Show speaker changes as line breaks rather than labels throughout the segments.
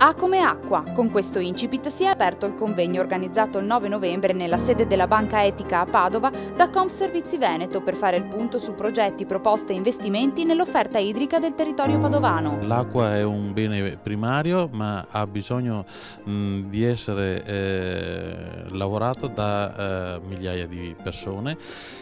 A come acqua. Con questo incipit si è aperto il convegno organizzato il 9 novembre nella sede della Banca Etica a Padova da Confservizi Veneto per fare il punto su progetti, proposte e investimenti nell'offerta idrica del territorio padovano.
L'acqua è un bene primario, ma ha bisogno di essere lavorato da migliaia di persone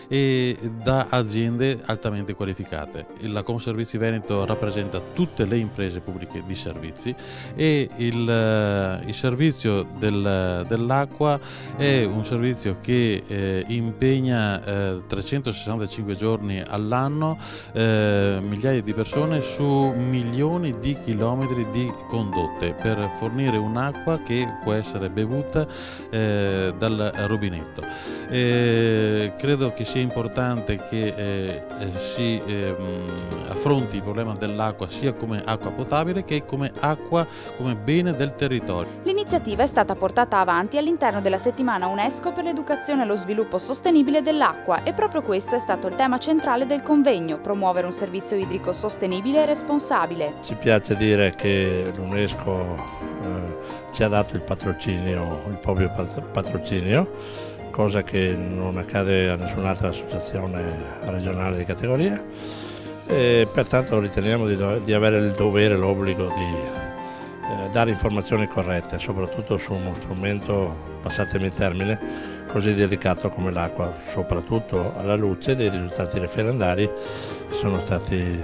e da aziende altamente qualificate. La Confservizi Veneto rappresenta tutte le imprese pubbliche di servizi e il servizio dell'acqua è un servizio che impegna 365 giorni all'anno migliaia di persone su milioni di chilometri di condotte per fornire un'acqua che può essere bevuta dal rubinetto. Credo che sia importante che si affronti il problema dell'acqua sia come acqua potabile che come acqua come bene del territorio.
L'iniziativa è stata portata avanti all'interno della settimana UNESCO per l'educazione e lo sviluppo sostenibile dell'acqua e proprio questo è stato il tema centrale del convegno: promuovere un servizio idrico sostenibile e responsabile.
Ci piace dire che l'UNESCO ci ha dato il proprio patrocinio, cosa che non accade a nessun'altra associazione regionale di categoria, e pertanto riteniamo di avere il dovere e l'obbligo di dare informazioni corrette, soprattutto su uno strumento, passatemi il termine, così delicato come l'acqua, soprattutto alla luce dei risultati referendari che sono stati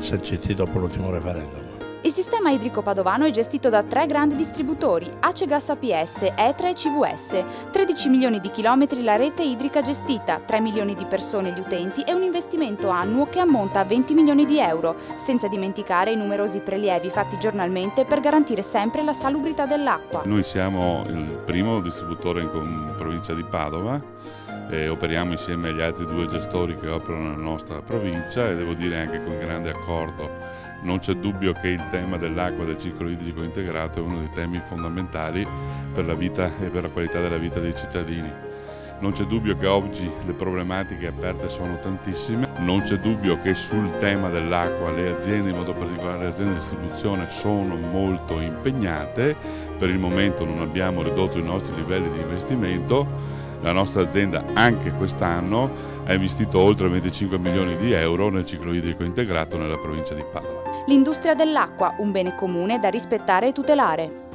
sanciti dopo l'ultimo referendum.
Il sistema idrico padovano è gestito da 3 grandi distributori, Acegas APS, Etra e CVS, 13 milioni di chilometri la rete idrica gestita, 3 milioni di persone gli utenti e un investimento annuo che ammonta a 20 milioni di euro, senza dimenticare i numerosi prelievi fatti giornalmente per garantire sempre la salubrità dell'acqua.
Noi siamo il primo distributore in provincia di Padova e operiamo insieme agli altri 2 gestori che operano nella nostra provincia e devo dire anche con grande accordo. Non c'è dubbio che il tema dell'acqua e del ciclo idrico integrato è uno dei temi fondamentali per la vita e per la qualità della vita dei cittadini. Non c'è dubbio che oggi le problematiche aperte sono tantissime, non c'è dubbio che sul tema dell'acqua le aziende, in modo particolare le aziende di distribuzione, sono molto impegnate. Per il momento non abbiamo ridotto i nostri livelli di investimento. La nostra azienda anche quest'anno ha investito oltre 25 milioni di euro nel ciclo idrico integrato nella provincia di Padova.
L'industria dell'acqua, un bene comune da rispettare e tutelare.